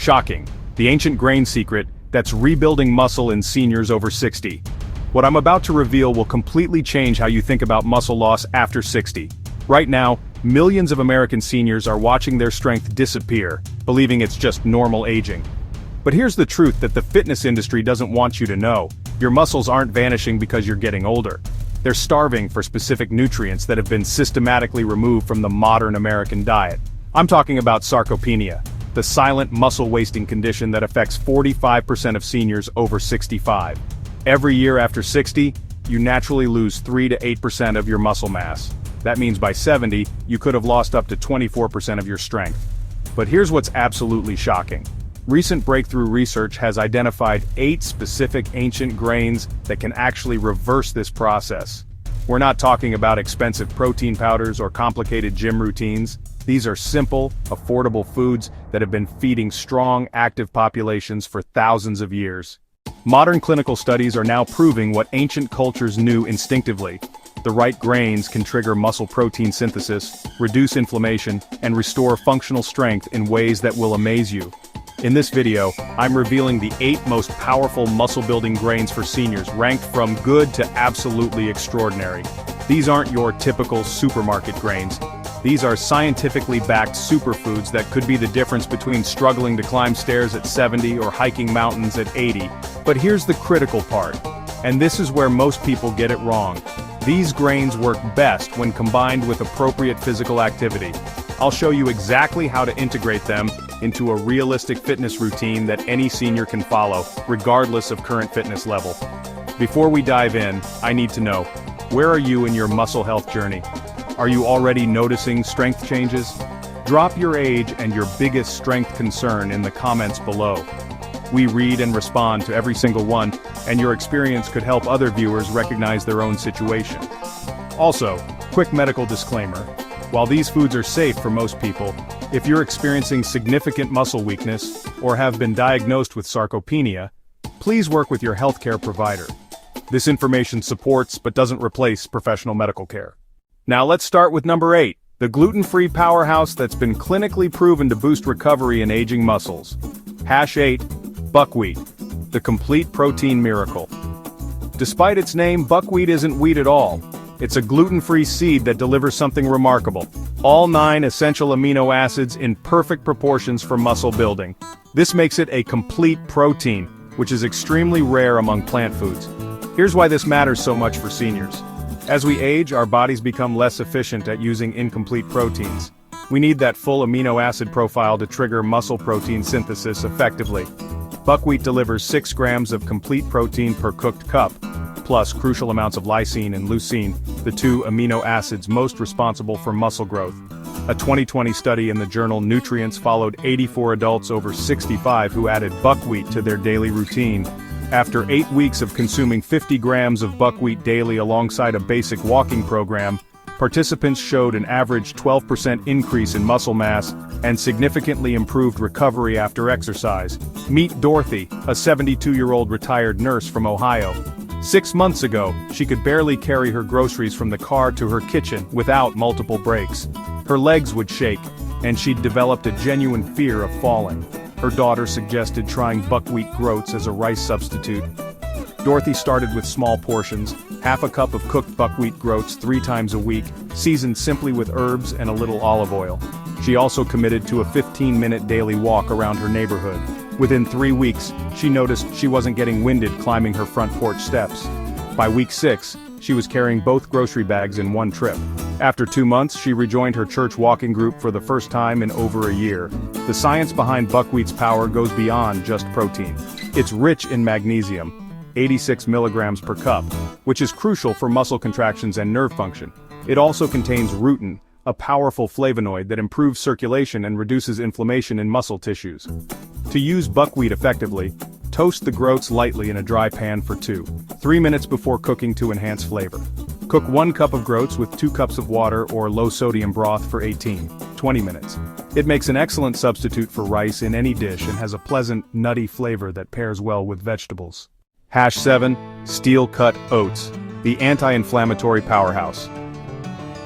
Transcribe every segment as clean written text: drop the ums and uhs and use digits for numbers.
Shocking. The ancient grain secret that's rebuilding muscle in seniors over 60. What I'm about to reveal will completely change how you think about muscle loss after 60. Right now, millions of American seniors are watching their strength disappear, believing it's just normal aging. But here's the truth that the fitness industry doesn't want you to know. Your muscles aren't vanishing because you're getting older. They're starving for specific nutrients that have been systematically removed from the modern American diet. I'm talking about sarcopenia, the silent muscle-wasting condition that affects 45% of seniors over 65. Every year after 60, you naturally lose 3 to 8% of your muscle mass. That means by 70, you could have lost up to 24% of your strength. But here's what's absolutely shocking. Recent breakthrough research has identified 8 specific ancient grains that can actually reverse this process. We're not talking about expensive protein powders or complicated gym routines. These are simple, affordable foods that have been feeding strong, active populations for thousands of years. Modern clinical studies are now proving what ancient cultures knew instinctively. The right grains can trigger muscle protein synthesis, reduce inflammation, and restore functional strength in ways that will amaze you. In this video, I'm revealing the 8 most powerful muscle-building grains for seniors, ranked from good to absolutely extraordinary. These aren't your typical supermarket grains. These are scientifically backed superfoods that could be the difference between struggling to climb stairs at 70 or hiking mountains at 80. But here's the critical part, and this is where most people get it wrong. These grains work best when combined with appropriate physical activity. I'll show you exactly how to integrate them into a realistic fitness routine that any senior can follow, regardless of current fitness level. Before we dive in, I need to know, where are you in your muscle health journey? Are you already noticing strength changes? Drop your age and your biggest strength concern in the comments below. We read and respond to every single one, and your experience could help other viewers recognize their own situation. Also, quick medical disclaimer. While these foods are safe for most people, if you're experiencing significant muscle weakness or have been diagnosed with sarcopenia, please work with your healthcare provider. This information supports but doesn't replace professional medical care. Now let's start with number 8, the gluten-free powerhouse that's been clinically proven to boost recovery in aging muscles. Hash 8, buckwheat, the complete protein miracle. Despite its name, buckwheat isn't wheat at all. It's a gluten-free seed that delivers something remarkable. All 9 essential amino acids in perfect proportions for muscle building. This makes it a complete protein, which is extremely rare among plant foods. Here's why this matters so much for seniors. As we age, our bodies become less efficient at using incomplete proteins. We need that full amino acid profile to trigger muscle protein synthesis effectively. Buckwheat delivers 6 grams of complete protein per cooked cup, plus crucial amounts of lysine and leucine, the 2 amino acids most responsible for muscle growth. A 2020 study in the journal Nutrients followed 84 adults over 65 who added buckwheat to their daily routine. After 8 weeks of consuming 50 grams of buckwheat daily alongside a basic walking program, participants showed an average 12% increase in muscle mass and significantly improved recovery after exercise. Meet Dorothy, a 72-year-old retired nurse from Ohio. 6 months ago, she could barely carry her groceries from the car to her kitchen without multiple breaks. Her legs would shake, and she'd developed a genuine fear of falling. Her daughter suggested trying buckwheat groats as a rice substitute. Dorothy started with small portions, half a cup of cooked buckwheat groats 3 times a week, seasoned simply with herbs and a little olive oil. She also committed to a 15-minute daily walk around her neighborhood. Within 3 weeks, she noticed she wasn't getting winded climbing her front porch steps. By week 6, she was carrying both grocery bags in one trip. After 2 months, she rejoined her church walking group for the first time in over a year. The science behind buckwheat's power goes beyond just protein. It's rich in magnesium, 86 milligrams per cup, which is crucial for muscle contractions and nerve function. It also contains rutin, a powerful flavonoid that improves circulation and reduces inflammation in muscle tissues. To use buckwheat effectively, toast the groats lightly in a dry pan for 2-3 minutes before cooking to enhance flavor. Cook 1 cup of groats with 2 cups of water or low-sodium broth for 18-20 minutes. It makes an excellent substitute for rice in any dish and has a pleasant, nutty flavor that pairs well with vegetables. Hash 7, steel-cut oats, the anti-inflammatory powerhouse.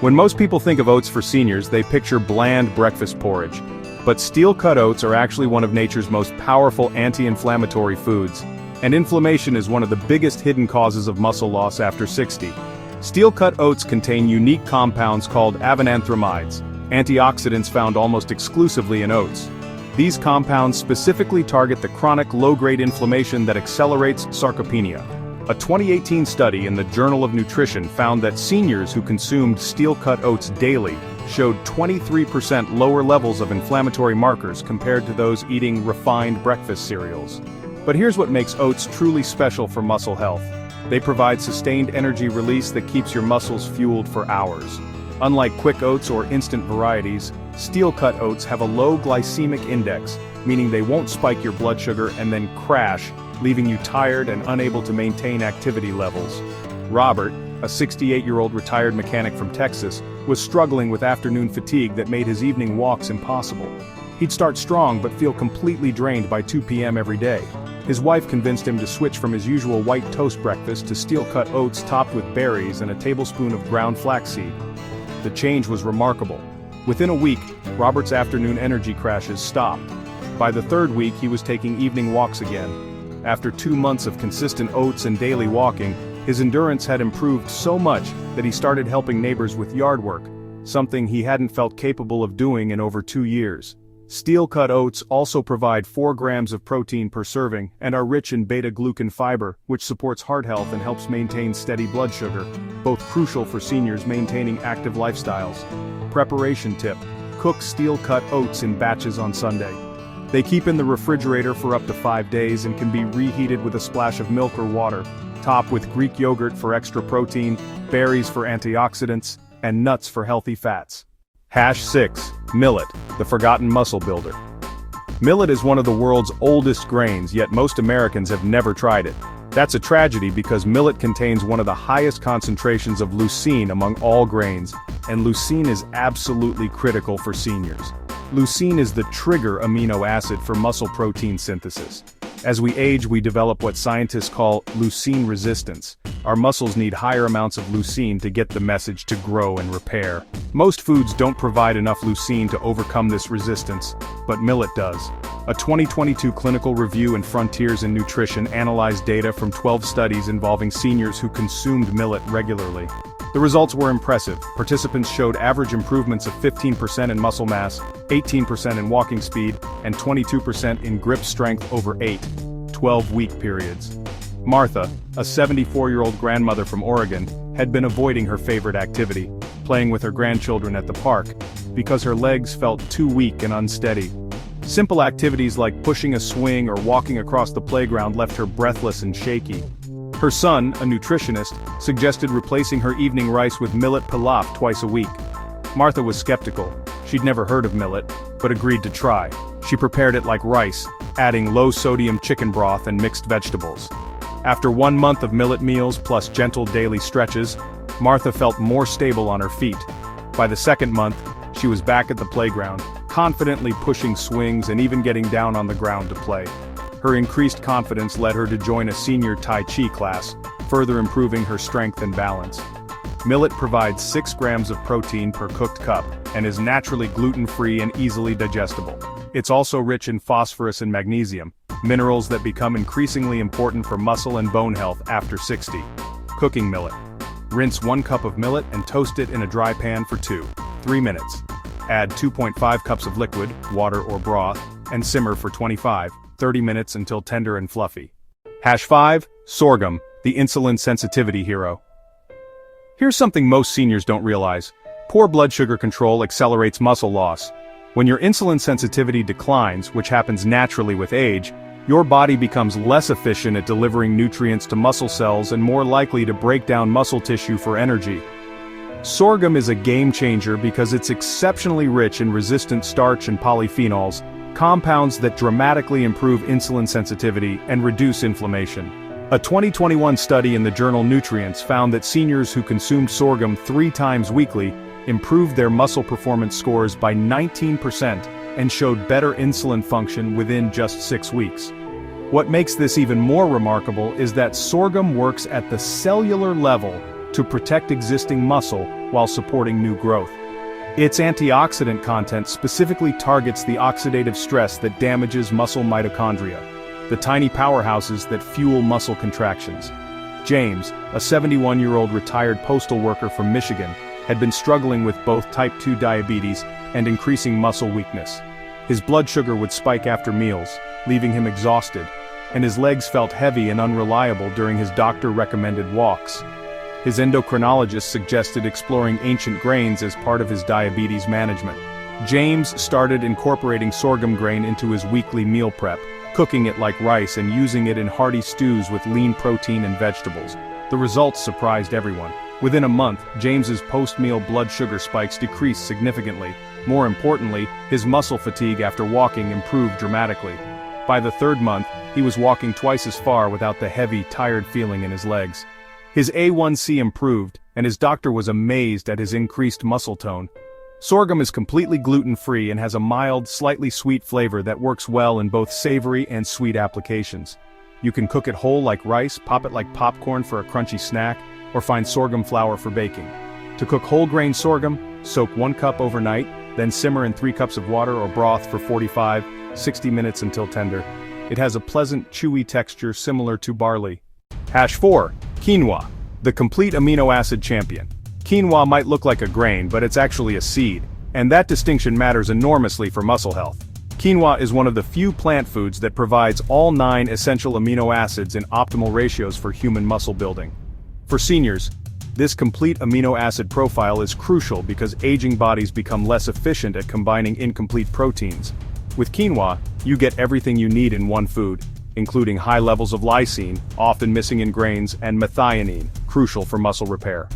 When most people think of oats for seniors, they picture bland breakfast porridge. But steel-cut oats are actually one of nature's most powerful anti-inflammatory foods, and inflammation is one of the biggest hidden causes of muscle loss after 60. Steel-cut oats contain unique compounds called avenanthramides, antioxidants found almost exclusively in oats. These compounds specifically target the chronic low-grade inflammation that accelerates sarcopenia. A 2018 study in the Journal of Nutrition found that seniors who consumed steel-cut oats daily showed 23% lower levels of inflammatory markers compared to those eating refined breakfast cereals. But here's what makes oats truly special for muscle health. They provide sustained energy release that keeps your muscles fueled for hours. Unlike quick oats or instant varieties, steel-cut oats have a low glycemic index, meaning they won't spike your blood sugar and then crash, leaving you tired and unable to maintain activity levels. Robert, a 68-year-old retired mechanic from Texas, was struggling with afternoon fatigue that made his evening walks impossible. He'd start strong but feel completely drained by 2 p.m. every day. His wife convinced him to switch from his usual white toast breakfast to steel-cut oats topped with berries and a tablespoon of ground flaxseed. The change was remarkable. Within a week, Robert's afternoon energy crashes stopped. By the third week, he was taking evening walks again. After 2 months of consistent oats and daily walking, his endurance had improved so much that he started helping neighbors with yard work, something he hadn't felt capable of doing in over 2 years. Steel-cut oats also provide 4 grams of protein per serving and are rich in beta-glucan fiber, which supports heart health and helps maintain steady blood sugar, both crucial for seniors maintaining active lifestyles. Preparation tip: cook steel-cut oats in batches on Sunday. They keep in the refrigerator for up to 5 days and can be reheated with a splash of milk or water. Top with Greek yogurt for extra protein, berries for antioxidants, and nuts for healthy fats. #6. Millet, the forgotten muscle builder. Millet is one of the world's oldest grains, yet most Americans have never tried it. That's a tragedy because millet contains one of the highest concentrations of leucine among all grains, and leucine is absolutely critical for seniors. Leucine is the trigger amino acid for muscle protein synthesis. As we age, we develop what scientists call leucine resistance. Our muscles need higher amounts of leucine to get the message to grow and repair. Most foods don't provide enough leucine to overcome this resistance, but millet does. A 2022 clinical review in Frontiers in Nutrition analyzed data from 12 studies involving seniors who consumed millet regularly. The results were impressive. Participants showed average improvements of 15% in muscle mass, 18% in walking speed, and 22% in grip strength over 12-week periods. Martha, a 74-year-old grandmother from Oregon, had been avoiding her favorite activity, playing with her grandchildren at the park, because her legs felt too weak and unsteady. Simple activities like pushing a swing or walking across the playground left her breathless and shaky. Her son, a nutritionist, suggested replacing her evening rice with millet pilaf twice a week. Martha was skeptical. She'd never heard of millet, but agreed to try. She prepared it like rice, adding low-sodium chicken broth and mixed vegetables. After 1 month of millet meals plus gentle daily stretches, Martha felt more stable on her feet. By the second month, she was back at the playground, confidently pushing swings and even getting down on the ground to play. Her increased confidence led her to join a senior Tai Chi class, further improving her strength and balance. Millet provides 6 grams of protein per cooked cup, and is naturally gluten-free and easily digestible. It's also rich in phosphorus and magnesium, minerals that become increasingly important for muscle and bone health after 60. Cooking millet. Rinse 1 cup of millet and toast it in a dry pan for 2-3 minutes. Add 2.5 cups of liquid, water or broth, and simmer for 25-30 minutes until tender and fluffy. #5. Sorghum, the insulin sensitivity hero. Here's something most seniors don't realize. Poor blood sugar control accelerates muscle loss. When your insulin sensitivity declines, which happens naturally with age, your body becomes less efficient at delivering nutrients to muscle cells and more likely to break down muscle tissue for energy. Sorghum is a game changer because it's exceptionally rich in resistant starch and polyphenols, compounds that dramatically improve insulin sensitivity and reduce inflammation. A 2021 study in the journal Nutrients found that seniors who consumed sorghum 3 times weekly improved their muscle performance scores by 19% and showed better insulin function within just 6 weeks. What makes this even more remarkable is that sorghum works at the cellular level to protect existing muscle while supporting new growth. Its antioxidant content specifically targets the oxidative stress that damages muscle mitochondria, the tiny powerhouses that fuel muscle contractions. James, a 71-year-old retired postal worker from Michigan, had been struggling with both type 2 diabetes and increasing muscle weakness. His blood sugar would spike after meals, leaving him exhausted, and his legs felt heavy and unreliable during his doctor-recommended walks. His endocrinologist suggested exploring ancient grains as part of his diabetes management. James started incorporating sorghum grain into his weekly meal prep, cooking it like rice and using it in hearty stews with lean protein and vegetables. The results surprised everyone. Within a month, James's post-meal blood sugar spikes decreased significantly. More importantly, his muscle fatigue after walking improved dramatically. By the third month, he was walking twice as far without the heavy, tired feeling in his legs. His A1C improved, and his doctor was amazed at his increased muscle tone. Sorghum is completely gluten-free and has a mild, slightly sweet flavor that works well in both savory and sweet applications. You can cook it whole like rice, pop it like popcorn for a crunchy snack, or find sorghum flour for baking. To cook whole grain sorghum, soak 1 cup overnight, then simmer in 3 cups of water or broth for 45-60 minutes until tender. It has a pleasant, chewy texture similar to barley. Hash 4. Quinoa, the complete amino acid champion. Quinoa might look like a grain, but it's actually a seed, and that distinction matters enormously for muscle health. Quinoa is one of the few plant foods that provides all 9 essential amino acids in optimal ratios for human muscle building. For seniors, this complete amino acid profile is crucial because aging bodies become less efficient at combining incomplete proteins. With quinoa, you get everything you need in one food, including high levels of lysine, often missing in grains, and methionine, crucial for muscle repair.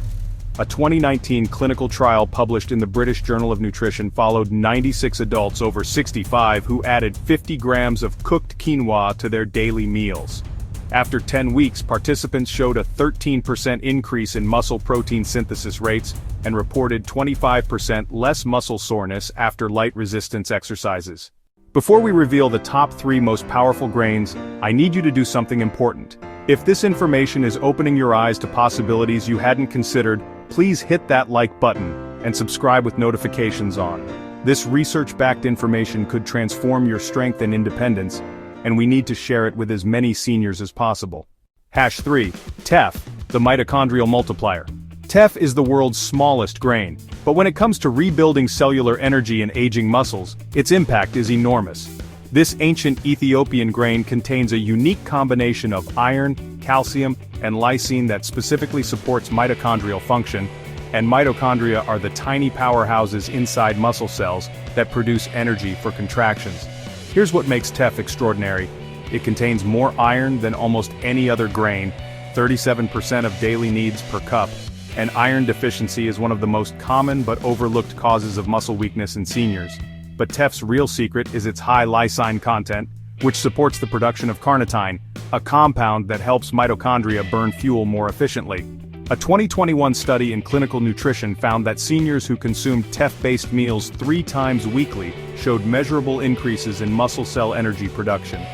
A 2019 clinical trial published in the British Journal of Nutrition followed 96 adults over 65 who added 50 grams of cooked quinoa to their daily meals. After 10 weeks, participants showed a 13% increase in muscle protein synthesis rates and reported 25% less muscle soreness after light resistance exercises. Before we reveal the top 3 most powerful grains, I need you to do something important. If this information is opening your eyes to possibilities you hadn't considered, please hit that like button and subscribe with notifications on. This research-backed information could transform your strength and independence, and we need to share it with as many seniors as possible. Hash 3. Teff, the mitochondrial multiplier. Teff is the world's smallest grain, but when it comes to rebuilding cellular energy in aging muscles, its impact is enormous. This ancient Ethiopian grain contains a unique combination of iron, calcium, and lysine that specifically supports mitochondrial function, and mitochondria are the tiny powerhouses inside muscle cells that produce energy for contractions. Here's what makes teff extraordinary. It contains more iron than almost any other grain, 37% of daily needs per cup, and iron deficiency is one of the most common but overlooked causes of muscle weakness in seniors. But teff's real secret is its high lysine content, which supports the production of carnitine, a compound that helps mitochondria burn fuel more efficiently. A 2021 study in clinical nutrition found that seniors who consumed teff-based meals 3 times weekly showed measurable increases in muscle cell energy production.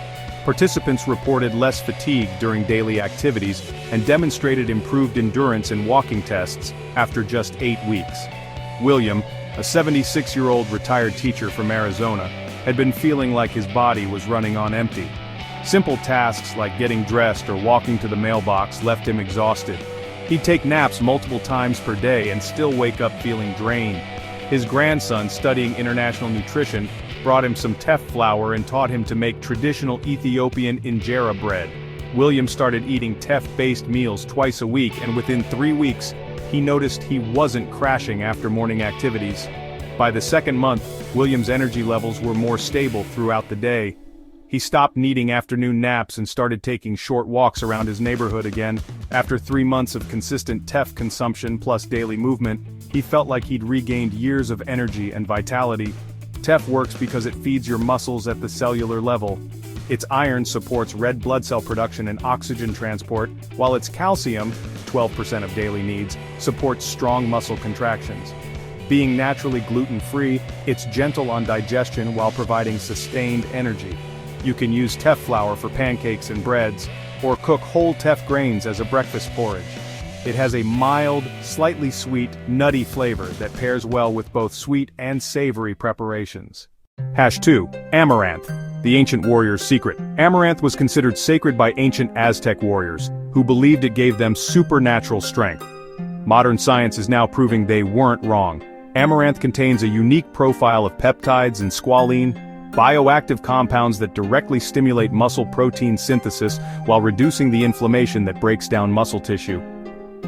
Participants reported less fatigue during daily activities and demonstrated improved endurance in walking tests after just 8 weeks. William, a 76-year-old retired teacher from Arizona, had been feeling like his body was running on empty. Simple tasks like getting dressed or walking to the mailbox left him exhausted. He'd take naps multiple times per day and still wake up feeling drained. His grandson, studying international nutrition, brought him some teff flour and taught him to make traditional Ethiopian injera bread. William started eating teff-based meals twice a week, and within 3 weeks, he noticed he wasn't crashing after morning activities. By the second month, William's energy levels were more stable throughout the day. He stopped needing afternoon naps and started taking short walks around his neighborhood again. After 3 months of consistent teff consumption plus daily movement, he felt like he'd regained years of energy and vitality. Teff works because it feeds your muscles at the cellular level. Its iron supports red blood cell production and oxygen transport, while its calcium, 12% of daily needs, supports strong muscle contractions. Being naturally gluten-free, it's gentle on digestion while providing sustained energy. You can use teff flour for pancakes and breads, or cook whole teff grains as a breakfast porridge. It has a mild, slightly sweet, nutty flavor that pairs well with both sweet and savory preparations. Hash 2. Amaranth. The ancient warrior's secret. Amaranth was considered sacred by ancient Aztec warriors, who believed it gave them supernatural strength. Modern science is now proving they weren't wrong. Amaranth contains a unique profile of peptides and squalene, bioactive compounds that directly stimulate muscle protein synthesis while reducing the inflammation that breaks down muscle tissue.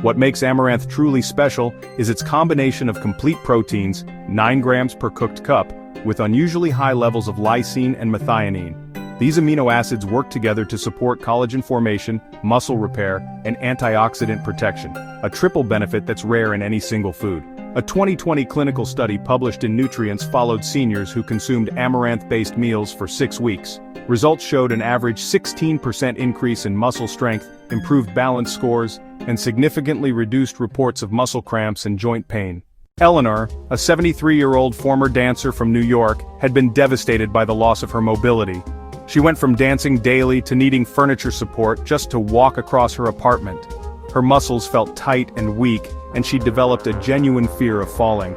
What makes amaranth truly special is its combination of complete proteins, 9 grams per cooked cup, with unusually high levels of lysine and methionine. These amino acids work together to support collagen formation, muscle repair, and antioxidant protection, a triple benefit that's rare in any single food. A 2020 clinical study published in Nutrients followed seniors who consumed amaranth-based meals for 6 weeks. Results showed an average 16% increase in muscle strength, improved balance scores, and significantly reduced reports of muscle cramps and joint pain. Eleanor, a 73-year-old former dancer from New York, had been devastated by the loss of her mobility. She went from dancing daily to needing furniture support just to walk across her apartment. Her muscles felt tight and weak, and she developed a genuine fear of falling.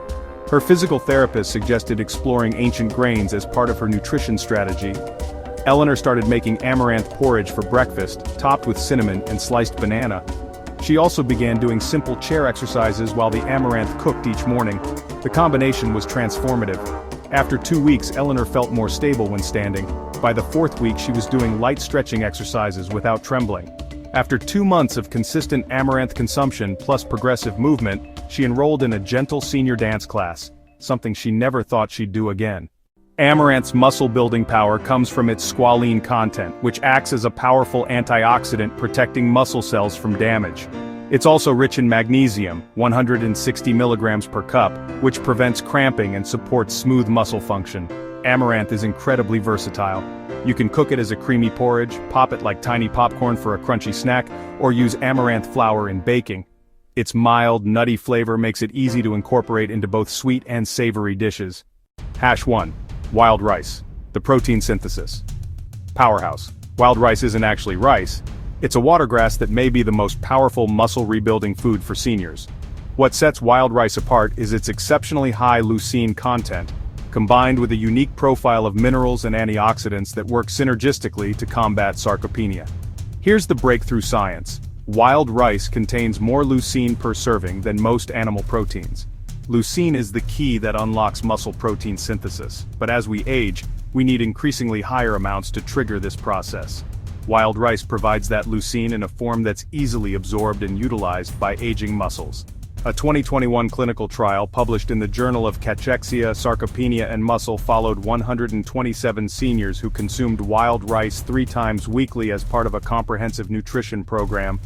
Her physical therapist suggested exploring ancient grains as part of her nutrition strategy. Eleanor started making amaranth porridge for breakfast, topped with cinnamon and sliced banana. She also began doing simple chair exercises while the amaranth cooked each morning. The combination was transformative. After 2 weeks, Eleanor felt more stable when standing. By the 4th week, she was doing light stretching exercises without trembling. After 2 months of consistent amaranth consumption plus progressive movement, she enrolled in a gentle senior dance class, something she never thought she'd do again. Amaranth's muscle-building power comes from its squalene content, which acts as a powerful antioxidant protecting muscle cells from damage. It's also rich in magnesium, 160 milligrams per cup, which prevents cramping and supports smooth muscle function. Amaranth is incredibly versatile. You can cook it as a creamy porridge, pop it like tiny popcorn for a crunchy snack, or use amaranth flour in baking. Its mild, nutty flavor makes it easy to incorporate into both sweet and savory dishes. Hash 1. Wild rice. The protein synthesis. Powerhouse. Wild rice isn't actually rice. It's a watergrass that may be the most powerful muscle-rebuilding food for seniors. What sets wild rice apart is its exceptionally high leucine content, combined with a unique profile of minerals and antioxidants that work synergistically to combat sarcopenia. Here's the breakthrough science. Wild rice contains more leucine per serving than most animal proteins. Leucine is the key that unlocks muscle protein synthesis, but as we age, we need increasingly higher amounts to trigger this process. Wild rice provides that leucine in a form that's easily absorbed and utilized by aging muscles. A 2021 clinical trial published in the Journal of Cachexia, Sarcopenia and Muscle followed 127 seniors who consumed wild rice 3 times weekly as part of a comprehensive nutrition program.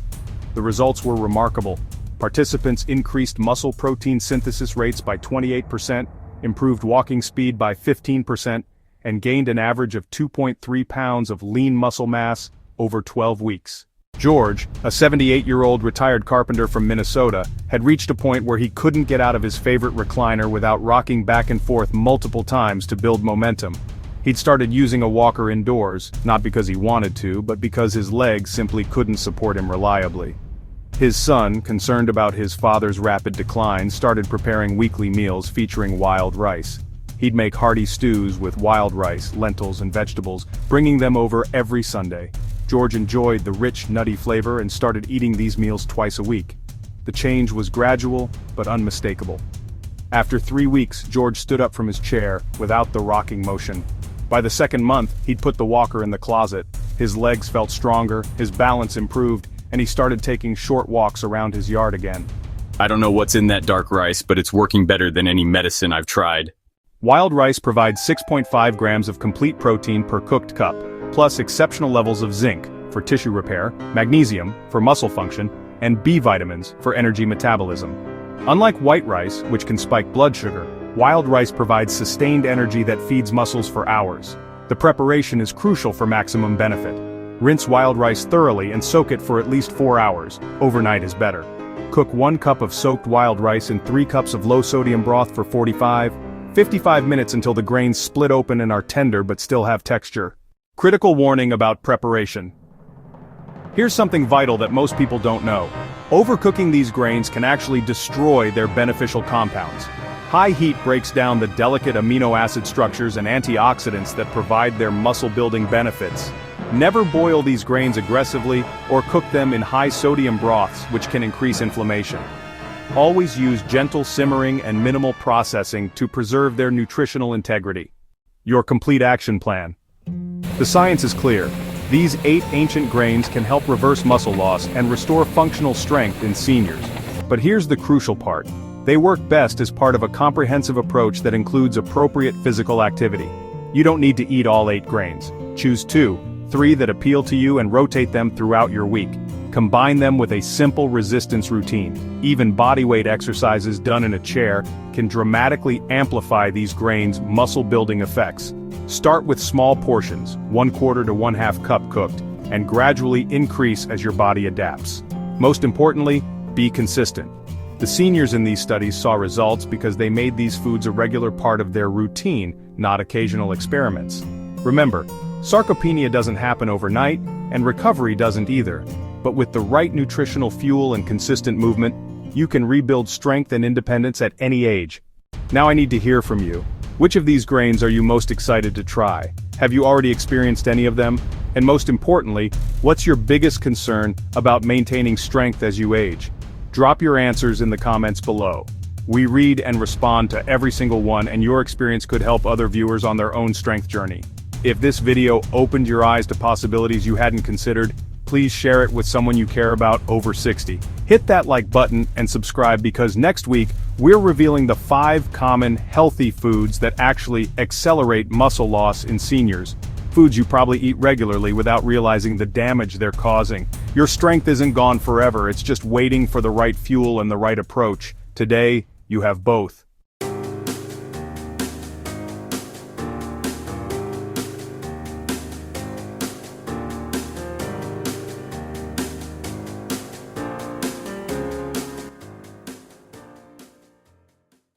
The results were remarkable. Participants increased muscle protein synthesis rates by 28%, improved walking speed by 15%, and gained an average of 2.3 pounds of lean muscle mass over 12 weeks. George, a 78-year-old retired carpenter from Minnesota, had reached a point where he couldn't get out of his favorite recliner without rocking back and forth multiple times to build momentum. He'd started using a walker indoors, not because he wanted to, but because his legs simply couldn't support him reliably. His son, concerned about his father's rapid decline, started preparing weekly meals featuring wild rice. He'd make hearty stews with wild rice, lentils, and vegetables, bringing them over every Sunday. George enjoyed the rich, nutty flavor and started eating these meals twice a week. The change was gradual, but unmistakable. After 3 weeks, George stood up from his chair, without the rocking motion. By the 2nd month, he'd put the walker in the closet. His legs felt stronger, his balance improved, and he started taking short walks around his yard again. I don't know what's in that dark rice, but it's working better than any medicine I've tried. Wild rice provides 6.5 grams of complete protein per cooked cup, plus exceptional levels of zinc, for tissue repair, magnesium, for muscle function, and B vitamins, for energy metabolism. Unlike white rice, which can spike blood sugar, wild rice provides sustained energy that feeds muscles for hours. The preparation is crucial for maximum benefit. Rinse wild rice thoroughly and soak it for at least 4 hours. Overnight is better. Cook 1 cup of soaked wild rice in 3 cups of low-sodium broth for 55 minutes until the grains split open and are tender but still have texture. Critical warning about preparation. Here's something vital that most people don't know. Overcooking these grains can actually destroy their beneficial compounds. High heat breaks down the delicate amino acid structures and antioxidants that provide their muscle-building benefits. Never boil these grains aggressively or cook them in high-sodium broths, which can increase inflammation. Always use gentle simmering and minimal processing to preserve their nutritional integrity. Your complete action plan. The science is clear. These 8 ancient grains can help reverse muscle loss and restore functional strength in seniors. But here's the crucial part. They work best as part of a comprehensive approach that includes appropriate physical activity. You don't need to eat all 8 grains. Choose 2, 3 that appeal to you and rotate them throughout your week. Combine them with a simple resistance routine. Even bodyweight exercises done in a chair can dramatically amplify these grains' muscle-building effects. Start with small portions, 1/4 to 1/2 cup cooked, and gradually increase as your body adapts. Most importantly, be consistent. The seniors in these studies saw results because they made these foods a regular part of their routine, not occasional experiments. Remember, sarcopenia doesn't happen overnight, and recovery doesn't either. But with the right nutritional fuel and consistent movement, you can rebuild strength and independence at any age. Now I need to hear from you. Which of these grains are you most excited to try? Have you already experienced any of them? And most importantly, what's your biggest concern about maintaining strength as you age? Drop your answers in the comments below. We read and respond to every single one, and your experience could help other viewers on their own strength journey. If this video opened your eyes to possibilities you hadn't considered, please share it with someone you care about over 60. Hit that like button and subscribe, because next week, we're revealing the 5 common healthy foods that actually accelerate muscle loss in seniors. Foods you probably eat regularly without realizing the damage they're causing. Your strength isn't gone forever, it's just waiting for the right fuel and the right approach. Today, you have both.